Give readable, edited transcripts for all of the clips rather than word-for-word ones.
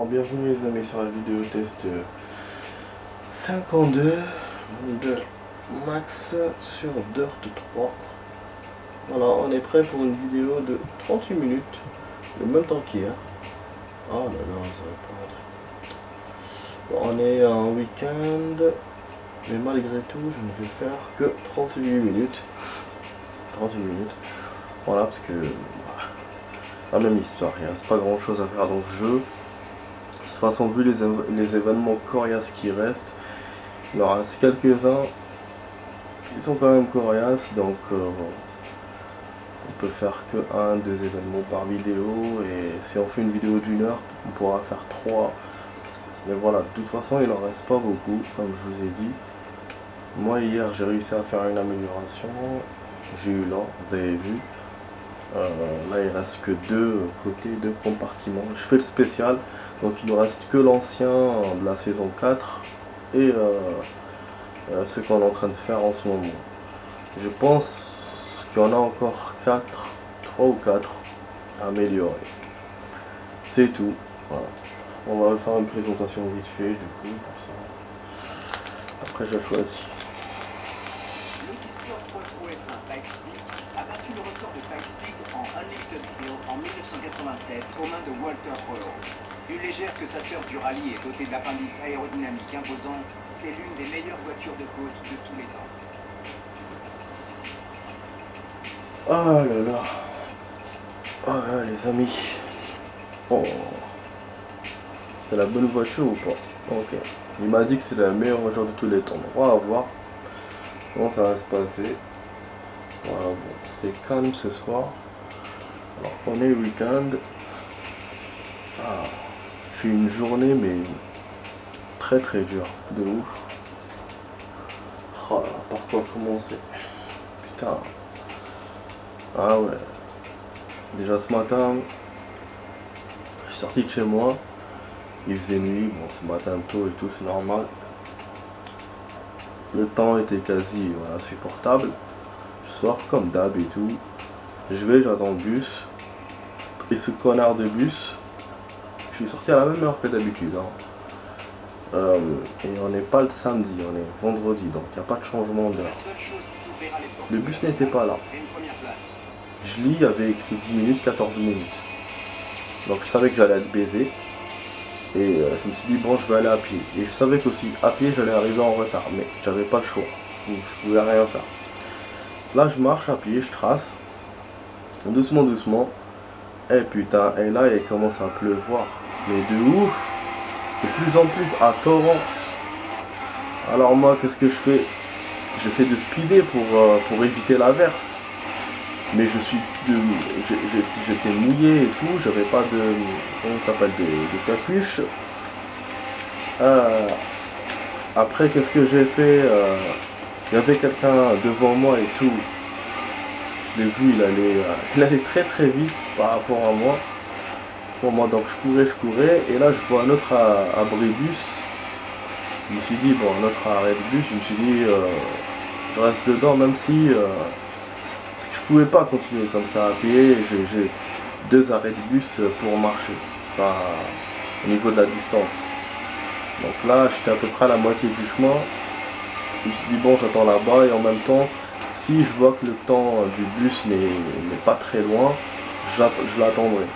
Alors bienvenue les amis sur la vidéo test 52 de Max sur Dirt 3. Voilà, on est prêt pour une vidéo de 38 minutes, le même temps qu'hier. Oh là là, ça va pas rentrer. Bon, on est en week-end, mais malgré tout, je ne vais faire que 38 minutes. 38 minutes. Voilà, parce que la même histoire, il ne reste pas grand chose à faire dans ce jeu. De toute façon, vu les événements coriaces qui restent, il en reste quelques-uns qui sont quand même coriaces, donc on peut faire que 1-2 événements par vidéo, et si on fait une vidéo d'1 heure, on pourra faire 3. Mais voilà, de toute façon, il n'en reste pas beaucoup, comme je vous ai dit. Moi, hier, j'ai réussi à faire une amélioration. J'ai eu l'or, vous avez vu. Là il reste que deux côtés, deux compartiments. Je fais le spécial, donc il ne reste que l'ancien de la saison 4 et ce qu'on est en train de faire en ce moment. Je pense qu'il y en a encore 3 ou 4 à améliorer. C'est tout. Voilà. On va faire une présentation vite fait du coup pour ça. Après j'ai choisi. A battu le record de Pikespeed en Unlimited Hill en 1987 aux mains de Walter Polo. Plus légère que sa sœur du rallye et dotée d'appendices aérodynamiques imposants, c'est l'une des meilleures voitures de côte de tous les temps. Ah là là. Ah là, les amis. Oh. C'est la bonne voiture ou pas? Ok. Il m'a dit que c'est la meilleure voiture de tous les temps. On va voir comment ça va se passer. Voilà, bon, c'est calme ce soir. Alors on est le week-end. Ah, j'ai une journée mais très dure, de ouf. Oh là, par quoi commencer? Putain. Ah ouais. Déjà ce matin, je suis sorti de chez moi. Il faisait nuit, bon ce matin tôt et tout, c'est normal. Le temps était quasi insupportable. Je sors comme d'hab et tout. J'attends le bus. Et ce connard de bus, je suis sorti à la même heure que d'habitude. Et on n'est pas le samedi, on est vendredi, donc il n'y a pas de changement d'heure. Le bus n'était pas là. Je lis, il y avait écrit 10 minutes, 14 minutes. Donc je savais que j'allais être baisé. Et je me suis dit, bon, je vais aller à pied. Et je savais qu'aussi, à pied, j'allais arriver en retard. Mais j'avais pas le choix. Donc, je pouvais rien faire. Là, je marche à pied, je trace. Doucement. Et putain, et là, il commence à pleuvoir. Mais de ouf. De plus en plus, à torrent. Alors moi, qu'est-ce que je fais? J'essaie de speeder pour éviter l'averse. Mais j'étais mouillé et tout. J'avais pas de... comment ça s'appelle? De capuche. Après, qu'est-ce que j'ai fait? Il y avait quelqu'un devant moi et tout. Je l'ai vu, il allait très vite par rapport à moi. Pour moi, donc je courais. Et là, je vois un autre abribus. Je me suis dit, bon, un autre arrêt de bus. Je me suis dit, je reste dedans, même si... parce que je pouvais pas continuer comme ça à pied. J'ai 2 arrêts de bus pour marcher. Enfin, au niveau de la distance. Donc là, j'étais à peu près à la moitié du chemin. Je me suis dit bon, j'attends là-bas, et en même temps, si je vois que le temps du bus n'est pas très loin, je l'attendrai.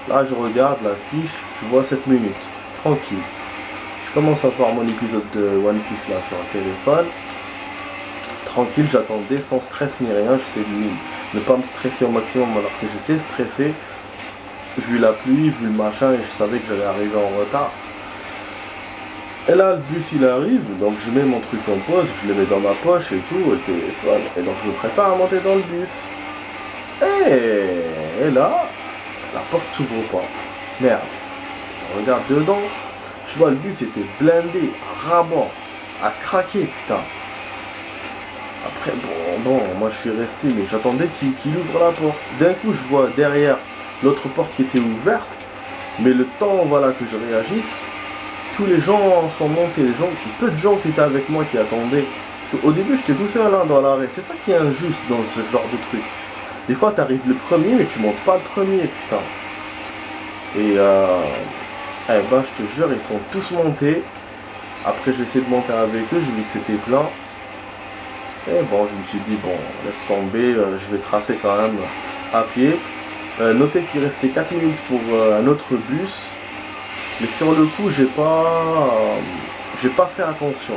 Là, je regarde la fiche, je vois 7 minutes, tranquille. Je commence à voir mon épisode de One Piece là sur un téléphone. Tranquille, j'attendais sans stress ni rien, j'essaie de ne pas me stresser au maximum alors que j'étais stressé. Vu la pluie, vu le machin, et je savais que j'allais arriver en retard. Et là, le bus il arrive, donc je mets mon truc en pause, je le mets dans ma poche et tout, le téléphone, et donc je me prépare à monter dans le bus. Et là, la porte s'ouvre pas. Merde. Je regarde dedans, je vois le bus était blindé, à ras-bord, à craquer, putain. Après, bon, moi je suis resté, mais j'attendais qu'il ouvre la porte. D'un coup, je vois derrière l'autre porte qui était ouverte, mais le temps, voilà, que je réagisse, tous les gens sont montés, peu de gens qui étaient avec moi qui attendaient. Parce qu'au début, j'étais tout seul là dans l'arrêt. C'est ça qui est injuste dans ce genre de truc. Des fois, tu arrives le premier, mais tu montes pas le premier, putain. Et Eh ben, je te jure, ils sont tous montés. Après, j'ai essayé de monter avec eux, j'ai vu que c'était plein. Et bon, je me suis dit, bon, laisse tomber, je vais tracer quand même à pied. Notez qu'il restait 4 minutes pour un autre bus. Mais sur le coup, j'ai pas fait attention.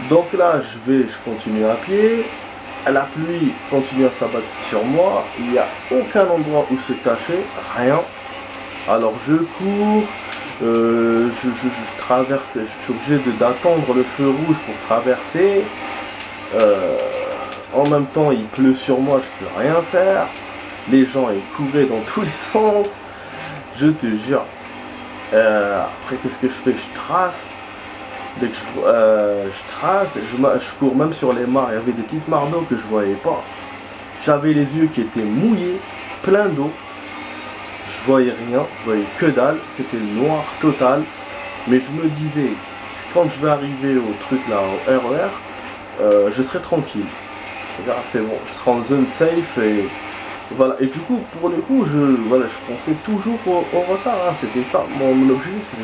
Donc là, je continue à pied. La pluie continue à s'abattre sur moi. Il n'y a aucun endroit où se cacher, rien. Alors je cours, je traverse, je suis obligé d'attendre le feu rouge pour traverser. En même temps, il pleut sur moi, je peux rien faire. Les gens, ils couraient dans tous les sens. Je te jure. Après, qu'est-ce que je fais? Je trace. Dès que je trace, je cours même sur les mares. Il y avait des petites mares d'eau que je voyais pas. J'avais les yeux qui étaient mouillés, pleins d'eau. Je voyais rien, je voyais que dalle. C'était noir total. Mais je me disais, quand je vais arriver au truc là, au RER, je serai tranquille. Regarde, c'est bon, je serai en zone safe et voilà. Et du coup, pour le coup, je pensais toujours au retard. Hein. C'était ça, mon objectif,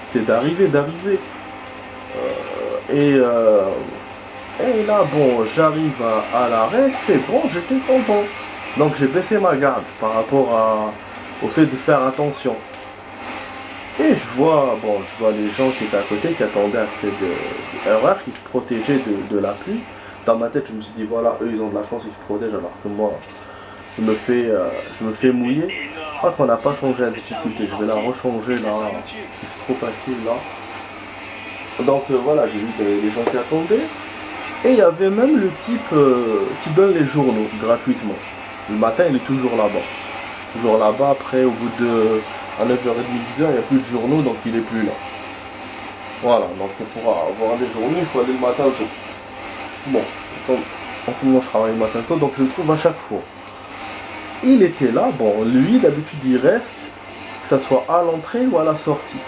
c'était d'arriver. Et là, bon, j'arrive à l'arrêt, c'est bon, j'étais content. Donc j'ai baissé ma garde par rapport au fait de faire attention. Et je vois les gens qui étaient à côté, qui attendaient à côté du RER, qui se protégeaient de la pluie. Dans ma tête, je me suis dit, voilà, eux, ils ont de la chance, ils se protègent, alors que moi, je me fais mouiller. Je crois qu'on n'a pas changé la difficulté, je vais la rechanger là, c'est trop facile là. Donc voilà, j'ai vu qu'il y avait des gens qui attendaient. Et il y avait même le type qui donne les journaux gratuitement. Le matin, il est toujours là-bas. Toujours là-bas, après, au bout de à 9h30, 10h, il n'y a plus de journaux, donc il n'est plus là. Voilà, donc pour avoir des journaux, il faut aller le matin tôt. Bon, en ce moment, je travaille le matin tôt, donc je le trouve à chaque fois. Il était là, bon, lui, d'habitude, il reste, que ce soit à l'entrée ou à la sortie.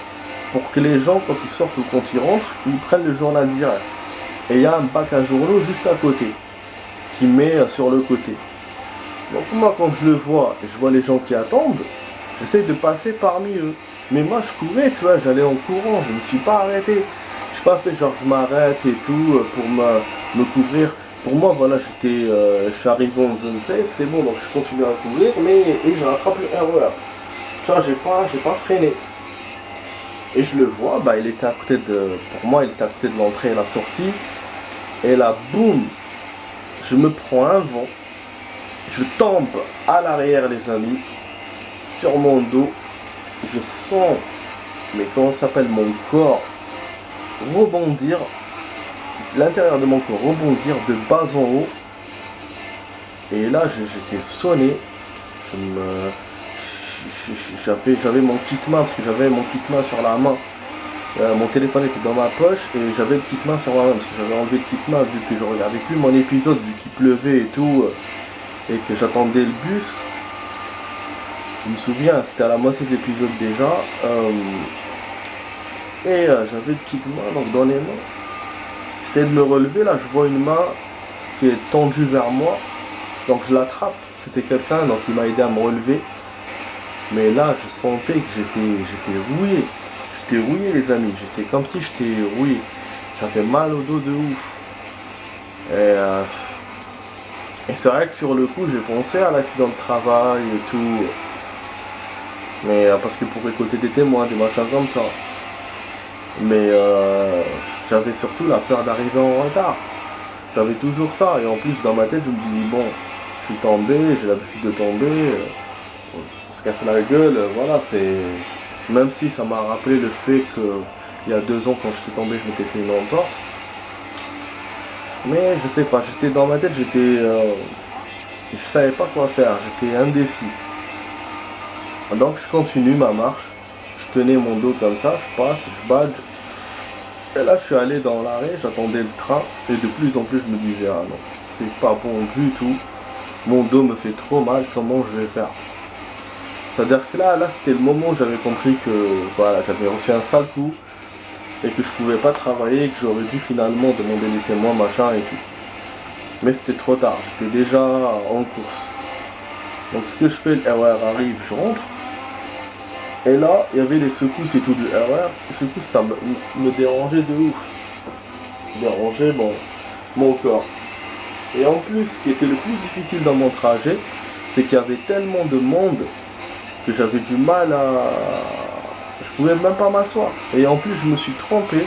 Pour que les gens, quand ils sortent ou quand ils rentrent, ils prennent le journal direct. Et il y a un bac à journaux juste à côté, qui met sur le côté. Donc moi, quand je le vois, et je vois les gens qui attendent, j'essaie de passer parmi eux. Mais moi, je courais, tu vois, j'allais en courant, je ne me suis pas arrêté. Je n'ai pas fait genre je m'arrête et tout pour me couvrir. Pour moi, voilà, je suis arrivé en zone safe, c'est bon, donc je continue à courir, et je rattrape le RER. Tu vois, j'ai pas freiné. Et je le vois, bah, il était à côté pour moi, il était à côté de l'entrée et la sortie. Et là, boum, je me prends un vent. Je tombe à l'arrière, les amis, sur mon dos. Je sens, mais comment ça s'appelle, mon corps rebondir, l'intérieur de mon corps rebondir de bas en haut. Et là, j'étais sonné. J'avais mon kit main, parce que j'avais mon kit main sur la main. Mon téléphone était dans ma poche et j'avais le kit main sur ma main, parce que j'avais enlevé le kit main vu que je regardais plus mon épisode, vu qu'il pleuvait et tout, et que j'attendais le bus. Je me souviens, c'était à la moitié de l'épisode déjà. J'avais le kit main donc dans les mains. J'essaie de me relever, là je vois une main qui est tendue vers moi. Donc je l'attrape. C'était quelqu'un, donc il m'a aidé à me relever. Mais là je sentais que j'étais rouillé. J'étais rouillé les amis. J'étais comme si j'étais rouillé. J'avais mal au dos de ouf. Et c'est vrai que sur le coup j'ai pensé à l'accident de travail et tout. Mais parce que pour récolter des témoins, des machins comme ça. Mais j'avais surtout la peur d'arriver en retard. J'avais toujours ça. Et en plus dans ma tête je me dis bon, je suis tombé, j'ai l'habitude de tomber. On se casse la gueule, voilà, c'est. Même si ça m'a rappelé le fait que il y a 2 ans quand j'étais tombé je m'étais fait une entorse. Mais je sais pas, j'étais dans ma tête, je savais pas quoi faire, j'étais indécis. Donc je continue ma marche, je tenais mon dos comme ça, je passe, je badge. Et là je suis allé dans l'arrêt, j'attendais le train et de plus en plus je me disais ah non, c'est pas bon du tout. Mon dos me fait trop mal, comment je vais faire? C'est-à-dire que là c'était le moment où j'avais compris que voilà, j'avais reçu un sale coup et que je pouvais pas travailler et que j'aurais dû finalement demander des témoins, machin et tout. Mais c'était trop tard, j'étais déjà en course. Donc ce que je fais, le RER arrive, je rentre. Et là, il y avait les secousses et tout du RER. Les secousses, ça me dérangeait de ouf. Dérangeait mon corps. Et en plus, ce qui était le plus difficile dans mon trajet, c'est qu'il y avait tellement de monde que j'avais du mal à... Je pouvais même pas m'asseoir. Et en plus, je me suis trompé.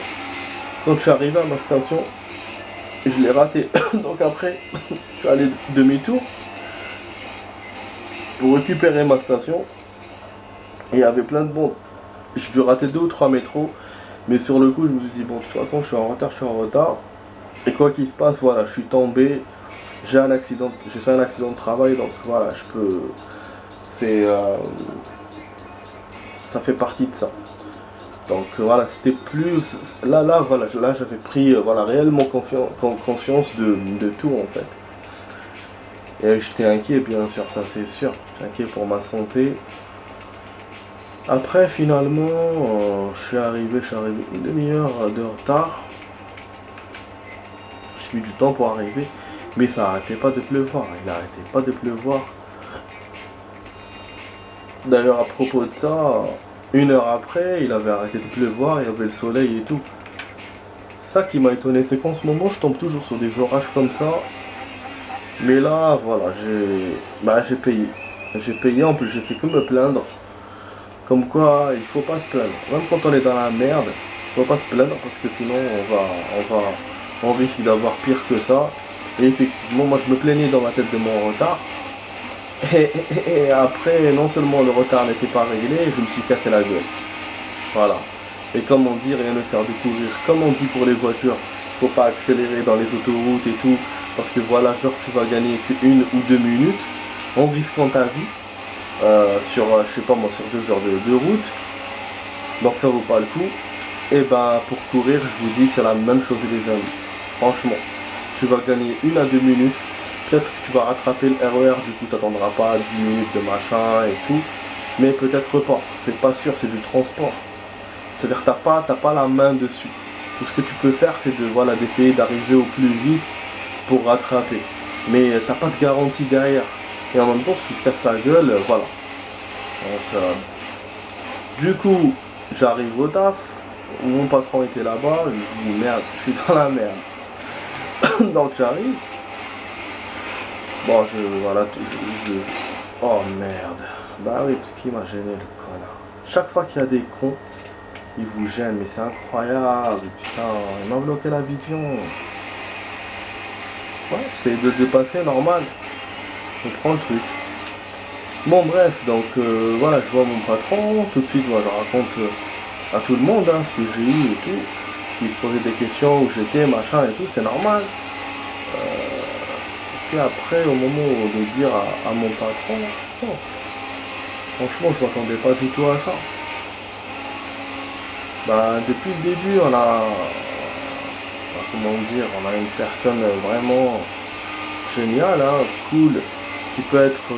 Quand je suis arrivé à ma station, je l'ai raté. Donc après, je suis allé demi-tour pour récupérer ma station. Et il y avait plein de monde. J'ai dû rater 2 ou 3 métros. Mais sur le coup, je me suis dit, bon, de toute façon, je suis en retard. Et quoi qu'il se passe, voilà, je suis tombé. J'ai fait un accident de travail. Donc voilà, je peux... ça fait partie de ça. Donc voilà, c'était plus... Voilà, là j'avais pris voilà, réellement conscience de tout en fait. Et j'étais inquiet, bien sûr, ça c'est sûr. J'étais inquiet pour ma santé. Après, finalement, je suis arrivé une demi-heure de retard. J'ai mis du temps pour arriver, mais ça n'arrêtait pas de pleuvoir. Il n'arrêtait pas de pleuvoir. D'ailleurs, à propos de ça, 1 heure après, il avait arrêté de pleuvoir, il y avait le soleil et tout. Ça qui m'a étonné, c'est qu'en ce moment, je tombe toujours sur des orages comme ça. Mais là, voilà, j'ai payé. J'ai payé, en plus, j'ai fait que me plaindre. Comme quoi, il faut pas se plaindre. Même quand on est dans la merde, il faut pas se plaindre parce que sinon, on risque d'avoir pire que ça. Et effectivement, moi, je me plaignais dans ma tête de mon retard. Et après, non seulement le retard n'était pas réglé, je me suis cassé la gueule. Voilà. Et comme on dit, rien ne sert de courir. Comme on dit pour les voitures, il ne faut pas accélérer dans les autoroutes et tout. Parce que voilà, genre tu vas gagner que 1 ou 2 minutes en risquant ta vie. Sur, je sais pas moi, sur 2 heures de route. Donc ça vaut pas le coup. Et ben pour courir, je vous dis, c'est la même chose les amis. Franchement, tu vas gagner 1 à 2 minutes. Peut-être que tu vas rattraper le RER, du coup tu n'attendras pas 10 minutes de machin et tout. Mais peut-être pas, c'est pas sûr, c'est du transport. C'est-à-dire que t'as pas la main dessus. Tout ce que tu peux faire, c'est d'essayer d'arriver au plus vite pour rattraper. Mais t'as pas de garantie derrière. Et en même temps, si tu te casses la gueule, voilà. Donc, du coup, j'arrive au taf. Mon patron était là-bas. Je me suis dit, merde, je suis dans la merde. Donc, j'arrive. Bon, oh merde. Bah oui, parce qu'il m'a gêné le connard. Chaque fois qu'il y a des cons, ils vous gênent, mais c'est incroyable. Putain, il m'a bloqué la vision. Ouais, j'essaie de passer normal. Je prends le truc. Bon bref, donc voilà, je vois mon patron. Tout de suite, moi je raconte à tout le monde ce que j'ai eu et tout. Ils se posaient des questions où j'étais, machin et tout, c'est normal. Et après, au moment de dire à mon patron, oh, franchement, je m'attendais pas du tout à ça. Bah, depuis le début, on a une personne vraiment géniale, cool, qui peut être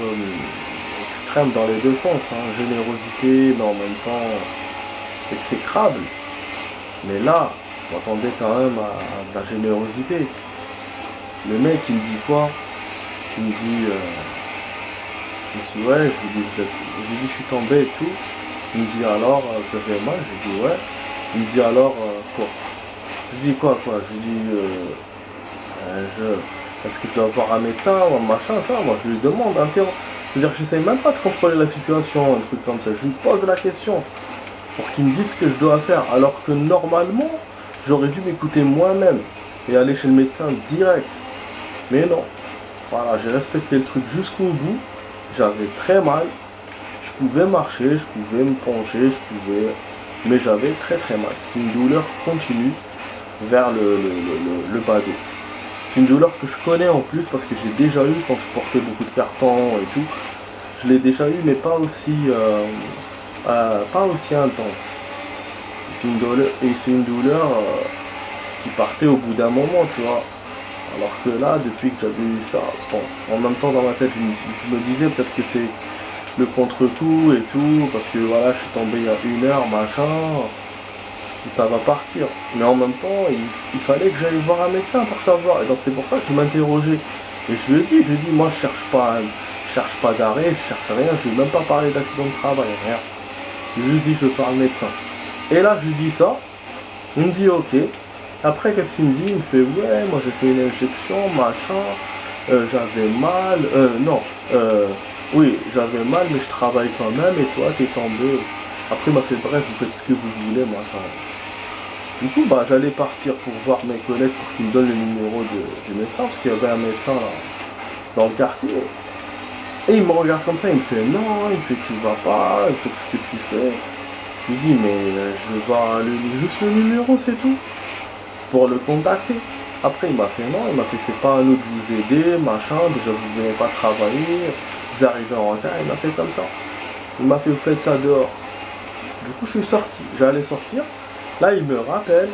extrême dans les deux sens, générosité, mais en même temps exécrable. Mais là, je m'attendais quand même à de la générosité. Le mec, il me dit quoi? Il me dit, ouais, je lui dis, je suis tombé et tout. Il me dit alors, vous avez mal? Je lui dis ouais. Il me dit alors, quoi? Je dis quoi? Je lui dis, est-ce que je dois voir un médecin ou un machin, tu vois? Moi, je lui demande un terme. C'est-à-dire que j'essaie même pas de contrôler la situation, un truc comme ça. Je lui pose la question pour qu'il me dise ce que je dois faire. Alors que normalement, j'aurais dû m'écouter moi-même et aller chez le médecin direct. Mais non. Voilà, j'ai respecté le truc jusqu'au bout. J'avais très mal. Je pouvais marcher, je pouvais me pencher, mais j'avais très très mal. C'est une douleur continue vers le bas dos. C'est une douleur que je connais en plus parce que j'ai déjà eu quand je portais beaucoup de cartons et tout. Je l'ai déjà eu, mais pas aussi intense. C'est une douleur qui partait au bout d'un moment, tu vois. Alors que là, depuis que j'avais eu ça, bon, en même temps dans ma tête, je me disais peut-être que c'est le contre-coup et tout, parce que voilà, je suis tombé il y a 1 heure, machin, et ça va partir. Mais en même temps, il fallait que j'aille voir un médecin pour savoir. Et donc c'est pour ça que je m'interrogeais. Et je lui ai dit, moi je cherche pas d'arrêt, je cherche rien, je vais même pas parler d'accident de travail, rien. Je lui dis, je veux voir le médecin. Et là, je lui dis ça. Il me dit, ok. Après, qu'est-ce qu'il me dit? Il me fait, ouais, moi j'ai fait une injection, machin. J'avais mal. Non. Oui, j'avais mal, mais je travaille quand même. Et toi, t'es tombé. Après, il m'a fait, bref, vous faites ce que vous voulez, machin. Du coup, bah, j'allais partir pour voir mes collègues pour qu'ils me donnent le numéro du médecin, parce qu'il y avait un médecin là, dans le quartier. Et il me regarde comme ça, il me fait non, il me fait tu vas pas, il me fait ce que tu fais. Je lui dis mais je veux voir juste le numéro, c'est tout, pour le contacter. Après il m'a fait non, il m'a fait c'est pas à nous de vous aider, machin, déjà vous n'avez pas travaillé, vous arrivez en retard, il m'a fait comme ça. Il m'a fait vous faites ça dehors. Du coup je suis sorti, j'allais sortir. Là, il me rappelle,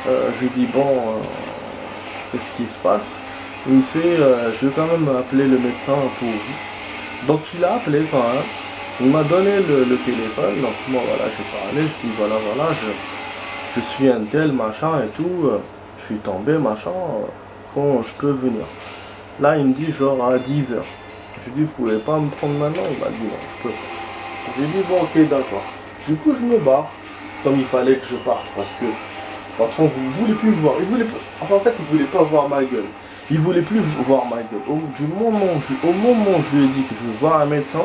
je lui dis, bon, qu'est-ce qui se passe? Il me fait, je vais quand même appeler le médecin pour vous. Donc, il a appelé quand même, il m'a donné le téléphone, donc moi, voilà, j'ai parlé, je dis, voilà, je suis un tel, machin et tout, je suis tombé, machin, quand je peux venir. Là, il me dit, genre, à 10 h. Je lui dis, vous pouvez pas me prendre maintenant? Il m'a dit, non, je peux pas. J'ai dit, bon, ok, d'accord. Du coup, je me barre. Comme il fallait que je parte parce que patron vous voulez plus voir, enfin, en fait il voulait pas voir ma gueule, il voulait plus voir ma gueule. Au moment où je lui ai dit que je veux voir un médecin,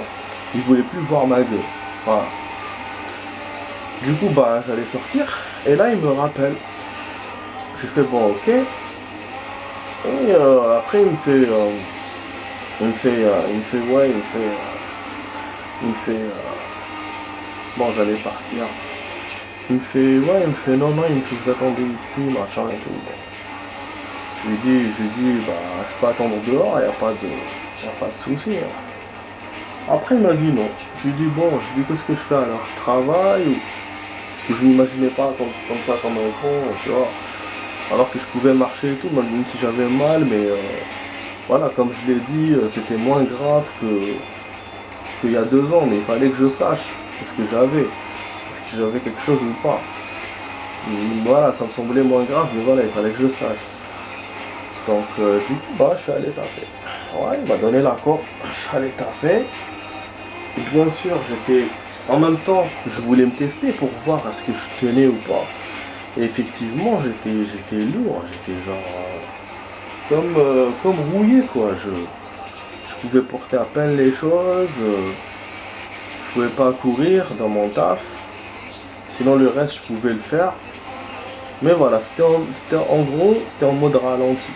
il voulait plus voir ma gueule. Voilà. Du coup bah j'allais sortir et là il me rappelle. J'ai fait bon ok. Et après il me fait bon j'allais partir. Il me fait, ouais, il me fait, non, il me fait, vous attendez ici, machin et tout. Bon. Je lui dis, bah, je peux attendre dehors, il n'y a pas de souci. Hein. Après, il m'a dit non. Je lui dis, bon, qu'est-ce que je fais alors? Je travaille ou... Parce que je m'imaginais pas comme ça, comme un con, tu vois. Alors que je pouvais marcher et tout, même si j'avais mal, mais voilà, comme je l'ai dit, c'était moins grave qu'il y a 2 ans, mais il fallait que je sache ce que j'avais. Si j'avais quelque chose ou pas. Voilà, ça me semblait moins grave, mais voilà, il fallait que je sache. Donc, du coup, bah, je suis allé taffer. Ouais, il m'a donné l'accord, je suis allé taffer. Et bien sûr, en même temps, je voulais me tester pour voir est-ce que je tenais ou pas. Et effectivement, j'étais lourd, j'étais genre, comme rouillé, quoi. Je pouvais porter à peine les choses, je pouvais pas courir dans mon taf. Sinon le reste je pouvais le faire. Mais voilà, c'était en mode ralenti.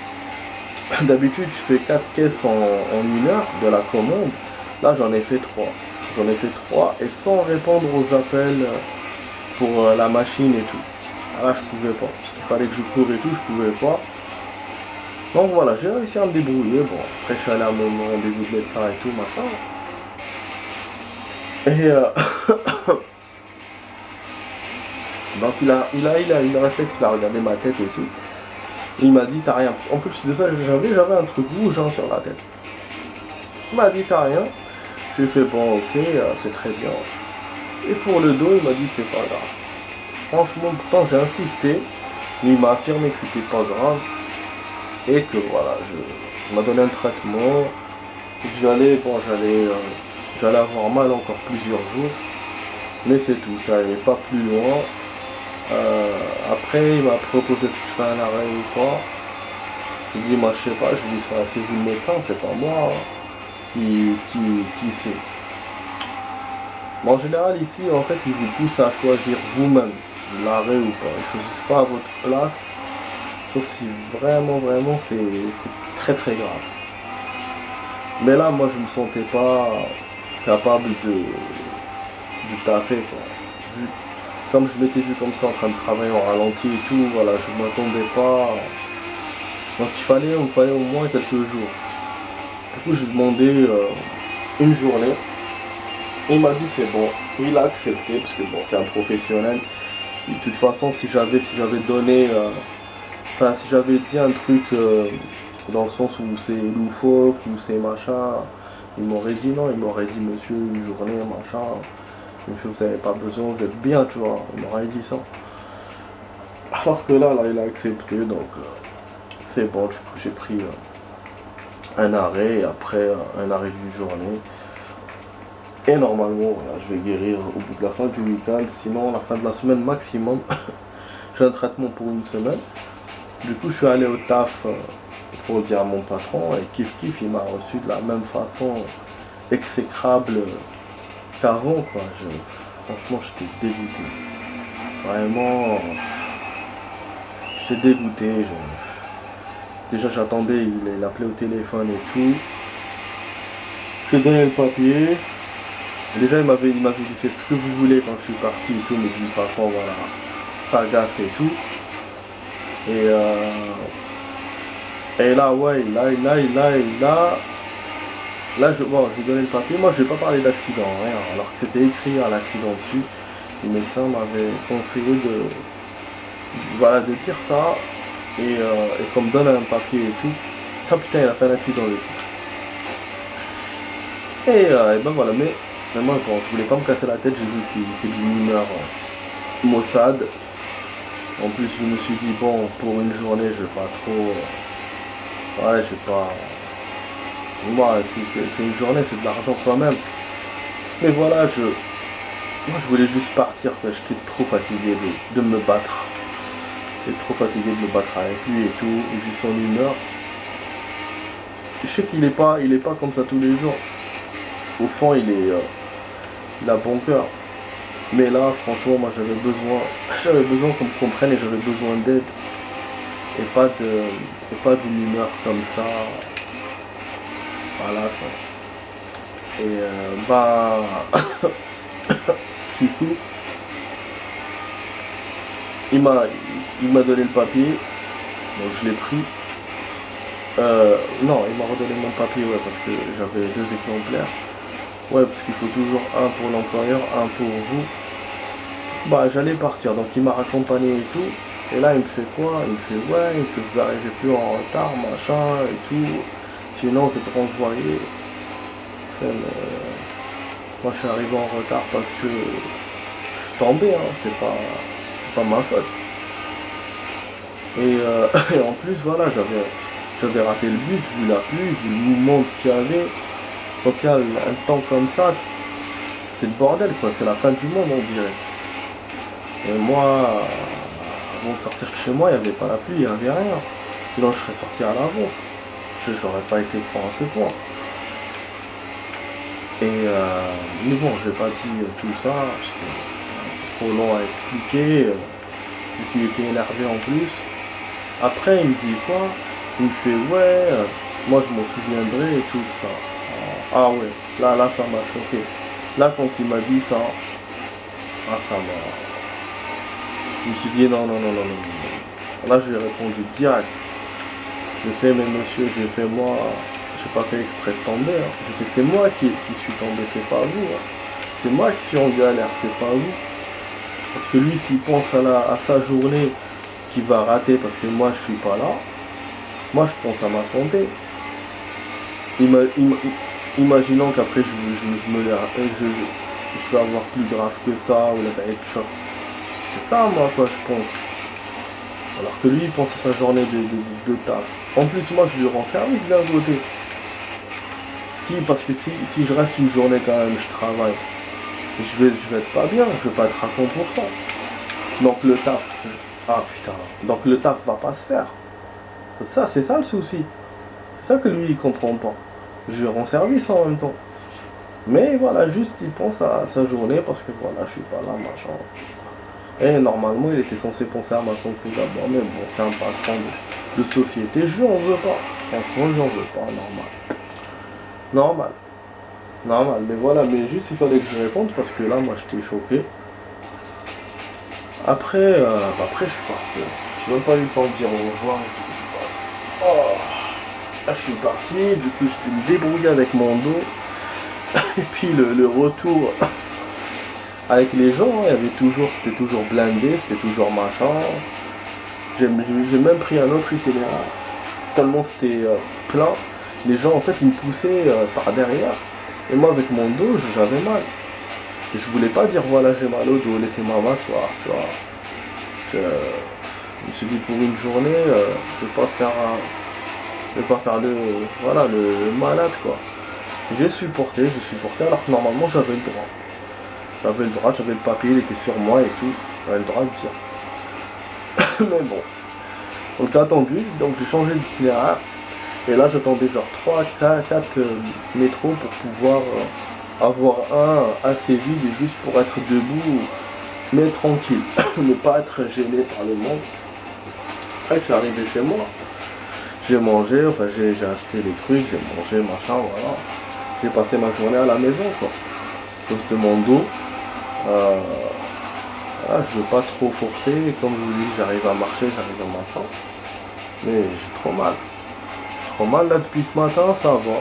D'habitude je fais 4 caisses en 1 heure de la commande. Là j'en ai fait 3. J'en ai fait 3 et sans répondre aux appels pour la machine et tout. Là je pouvais pas. Parce qu'il fallait que je cours et tout, je pouvais pas. Donc voilà, j'ai réussi à me débrouiller. Bon, après je suis allé à mon rendez-vous de médecin et tout, machin. Et donc il a eu le réflexe, il a regardé ma tête et tout. Et il m'a dit t'as rien. En plus de ça j'avais un truc rouge sur la tête. Il m'a dit t'as rien. J'ai fait bon ok, c'est très bien. Et pour le dos il m'a dit c'est pas grave. Franchement pourtant j'ai insisté. Mais il m'a affirmé que c'était pas grave. Et que voilà, il m'a donné un traitement. Et que j'allais avoir mal encore plusieurs jours. Mais c'est tout, ça n'allait pas plus loin. Après, il m'a proposé si je fais un arrêt ou pas. Je lui ai dit, moi je sais pas, je lui ai dit, c'est vous le médecin, c'est pas moi qui sait. Mais en général, ici, en fait, ils vous poussent à choisir vous-même l'arrêt ou pas. Ils ne choisissent pas à votre place, sauf si vraiment, c'est très très grave. Mais là, moi, je me sentais pas capable de taffer, quoi. Comme je m'étais vu comme ça en train de travailler en ralenti et tout, voilà, je m'attendais pas. Donc il fallait au moins quelques jours. Du coup j'ai demandé une journée. Il m'a dit c'est bon. Il a accepté parce que bon c'est un professionnel. Et de toute façon si j'avais donné si j'avais dit un truc dans le sens où c'est loufoque ou c'est machin, il m'aurait dit non, il m'aurait dit monsieur une journée machin. Monsieur, vous n'avez pas besoin, vous êtes bien, tu vois, il m'aurait dit ça. Alors que là, il a accepté, donc c'est bon, du coup j'ai pris un arrêt, et après un arrêt d'une journée. Et normalement, voilà, je vais guérir au bout de la fin du week-end. Sinon, à la fin de la semaine maximum, j'ai un traitement pour une semaine. Du coup, je suis allé au taf pour dire à mon patron. Et kiff kiff, il m'a reçu de la même façon exécrable qu'avant, quoi. Franchement, j'étais dégoûté. Vraiment, j'étais dégoûté. Déjà, j'attendais, il appelait au téléphone et tout. Je lui ai donné le papier. Déjà, il m'avait dit fait ce que vous voulez quand je suis parti et tout, mais d'une façon, voilà, sagace et tout. Et là, ouais, là, je lui ai donné le papier. Moi, je n'ai pas parlé d'accident, rien. Alors que c'était écrit à l'accident dessus. Le médecin m'avait conseillé voilà, de dire ça. Et qu'on me donne un papier et tout. Ah putain, il a fait un accident, le type. Et ben voilà, mais moi, bon, je voulais pas me casser la tête. J'ai vu qu'il était d'une humeur maussade. En plus, je me suis dit, bon, pour une journée, je vais pas trop. Ouais, je vais pas. Moi, c'est une journée, c'est de l'argent quand même. Mais voilà, moi, je voulais juste partir. J'étais trop fatigué de me battre. J'étais trop fatigué de me battre avec lui et tout. Et vu son humeur. Je sais qu'il est pas comme ça tous les jours. Au fond, il a bon cœur. Mais là, franchement, moi, j'avais besoin qu'on me comprenne et j'avais besoin d'aide. Et pas d'une humeur comme ça. Voilà, quoi. Et bah, du coup, il m'a donné le papier, donc je l'ai pris. Non, il m'a redonné mon papier, ouais, parce que j'avais 2 exemplaires. Ouais, parce qu'il faut toujours un pour l'employeur, un pour vous. Bah, j'allais partir, donc il m'a raccompagné et tout. Et là, il me fait quoi? Il me fait, ouais, vous arrivez plus en retard, machin, et tout. Sinon, vous êtes renvoyé. Moi, je suis arrivé en retard parce que je suis tombé, hein, c'est pas ma faute. Et, et en plus, voilà, j'avais raté le bus, vu la pluie, vu le mouvement qu'il y avait. Quand il y a un temps comme ça, c'est le bordel, quoi, c'est la fin du monde, on dirait. Et moi, avant de sortir de chez moi, il n'y avait pas la pluie, il n'y avait rien. Sinon, je serais sorti à l'avance. J'aurais pas été prêt à ce point. Et mais bon, je vais pas dire tout ça, parce que c'est trop long à expliquer. Vu qu'il était énervé en plus. Après, il me dit quoi? Il me fait, ouais, moi je m'en souviendrai et tout ça. Ah ouais, là ça m'a choqué. Là, quand il m'a dit ça, ça m'a. Je me suis dit, non. Là, je lui ai répondu direct. J'ai fait, mais monsieur, moi, j'ai pas fait exprès de tomber. Hein. J'ai fait, c'est moi qui suis tombé, c'est pas vous. Hein. C'est moi qui suis en galère, c'est pas vous. Parce que lui, s'il pense à sa journée qu'il va rater parce que moi, je suis pas là, moi, je pense à ma santé. Imaginons qu'après, je vais avoir plus grave que ça, ou la être choc. C'est ça, moi, quoi, je pense. Alors que lui, il pense à sa journée de taf. En plus, moi, je lui rends service d'un côté. Parce que si je reste une journée quand même, je travaille, je vais être pas bien, je vais pas être à 100%. Donc le taf, donc le taf va pas se faire. Ça, c'est ça le souci. C'est ça que lui, il comprend pas. Je lui rends service en même temps. Mais voilà, juste il pense à sa journée parce que voilà, je suis pas là, machin. Et normalement, il était censé penser à ma santé d'abord, mais bon, c'est un patron de société, je lui en veux pas. Franchement, je lui en veux pas, normal, mais voilà, mais juste il fallait que je réponde parce que là, moi, j'étais choqué. Après, je suis parti. Je n'ai même pas eu le temps de dire au revoir et tout, je suis parti. Oh. Là, je suis parti, du coup, je me débrouillé avec mon dos. Et puis le retour avec les gens, c'était toujours blindé, c'était toujours machin. J'ai même pris un autre itinéraire. Tellement c'était plein. Les gens, en fait, ils me poussaient par derrière. Et moi, avec mon dos, j'avais mal. Et je voulais pas dire, voilà, j'ai mal au dos, laissez-moi m'asseoir, tu vois. Je me suis dit, pour une journée, je vais pas faire le malade, quoi. J'ai supporté, alors que normalement j'avais le droit. J'avais le papier, il était sur moi et tout. J'avais le droit de dire. Mais bon. Donc j'ai attendu, donc j'ai changé d'itinéraire. Et là j'attendais genre 3, 4 métros pour pouvoir avoir un assez vide et juste pour être debout, mais tranquille. Ne pas être gêné par le monde. Après je suis arrivé chez moi. J'ai mangé, enfin j'ai acheté des trucs, j'ai mangé, machin, voilà. J'ai passé ma journée à la maison quoi. À cause de mon dos. Voilà, je veux pas trop forcer, comme je vous dis, j'arrive à marcher, j'arrive à machin. Mais j'ai trop mal. J'ai trop mal là depuis ce matin, ça va.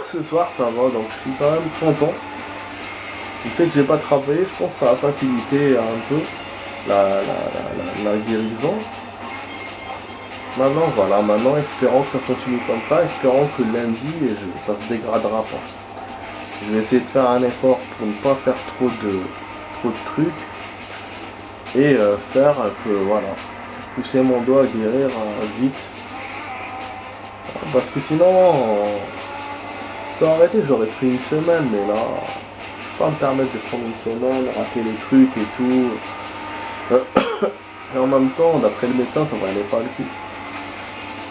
Ce soir ça va, donc je suis quand même content. Le fait que j'ai pas travaillé, je pense que ça a facilité un peu la guérison. Maintenant voilà, espérons que ça continue comme ça, espérons que lundi ça se dégradera pas. Je vais essayer de faire un effort pour ne pas faire trop de trucs et faire que voilà, pousser mon dos à guérir vite. Parce que sinon ça aurait arrêté, j'aurais pris une semaine, mais là je peux pas me permettre de prendre une semaine, rater les trucs et tout. Et en même temps, d'après le médecin, ça valait pas le coup.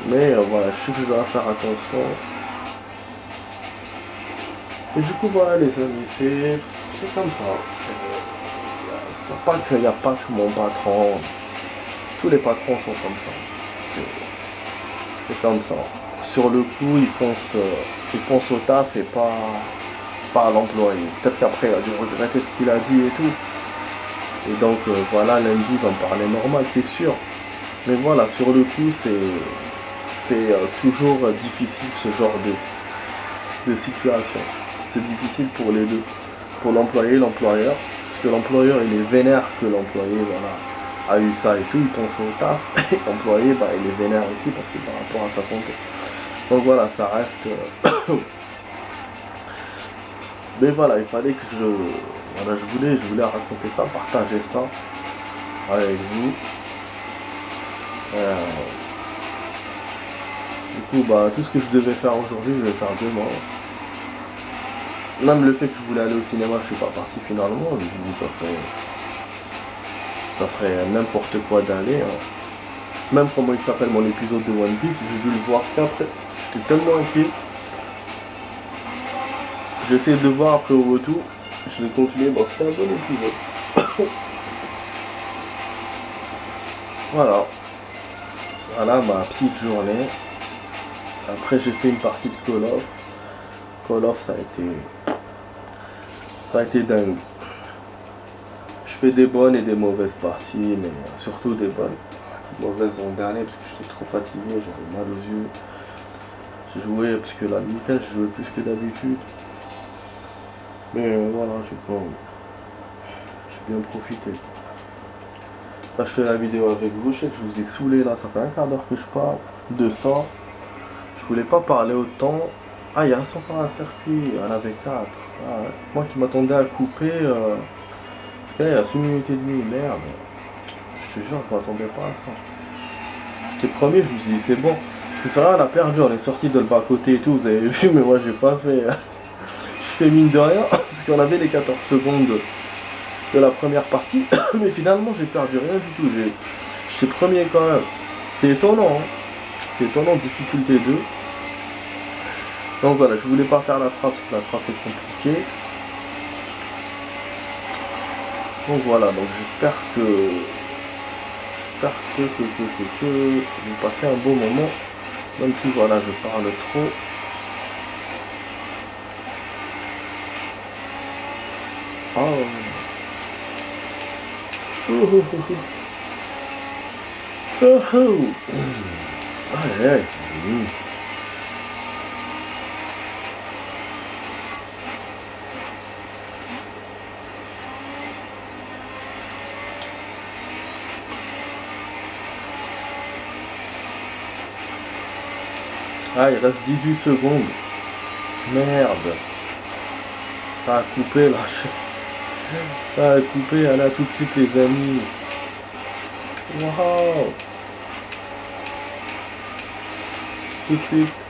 Mais voilà, je sais que je dois faire attention. Et du coup voilà les amis, c'est comme ça. Il n'y a pas que mon patron. Tous les patrons sont comme ça. C'est comme ça. Sur le coup, ils pensent au taf et pas à l'employé. Peut-être qu'après, il a dû regretter ce qu'il a dit et tout. Et donc, voilà, lundi, il va me parler normal, c'est sûr. Mais voilà, sur le coup, c'est toujours difficile ce genre de situation. C'est difficile pour les deux. Pour l'employé et l'employeur. Parce que l'employeur, il est vénère que l'employé, voilà, a eu ça et tout, il pense au taf. Et l'employé, bah, il est vénère aussi parce que par rapport à sa santé. Donc voilà, ça reste... Mais voilà, il fallait que voilà, je voulais raconter ça, partager ça avec vous. Du coup, bah, tout ce que je devais faire aujourd'hui, je vais faire demain. Même le fait que je voulais aller au cinéma, je suis pas parti finalement. Je me suis dit ça serait n'importe quoi d'aller. Hein. Même comment il s'appelle mon épisode de One Piece, j'ai dû le voir qu'après. J'étais tellement inquiet. J'ai essayé de le voir après au retour. Je l'ai continué, bon c'était un bon épisode. Voilà. Voilà ma petite journée. Après j'ai fait une partie de Call of. Call of ça a été dingue. Je fais des bonnes et des mauvaises parties, mais surtout des bonnes. Mauvaises en dernier parce que j'étais trop fatigué, j'avais mal aux yeux. J'ai joué parce que la week-end je jouais plus que d'habitude. Mais voilà, j'ai bien profité. Là je fais la vidéo avec vous, je sais que je vous ai saoulé là, ça fait un quart d'heure que je parle de ça. Je voulais pas parler autant. Ah, il reste encore un circuit, il y en avait 4. Ah, moi qui m'attendais à couper, il reste 1 minute et demie, merde. Je te jure, je m'attendais pas à ça. J'étais premier, je me suis dit c'est bon. Parce que c'est vrai, on a perdu, on est sorti de le bas-côté et tout, vous avez vu, mais moi j'ai pas fait. Je fais mine de rien, parce qu'on avait les 14 secondes de la première partie, mais finalement j'ai perdu rien du tout. J'étais premier quand même. C'est étonnant, hein. C'est étonnant, difficulté 2. Donc voilà, je voulais pas faire la trappe parce que la trappe c'est compliqué. Donc voilà, donc j'espère que vous passez un beau moment. Même si voilà, je parle trop. Oh. Allez, allez. Ah, il reste 18 secondes. Merde. Ça a coupé là. Ça a coupé, allez, à tout de suite les amis. Waouh. Tout de suite.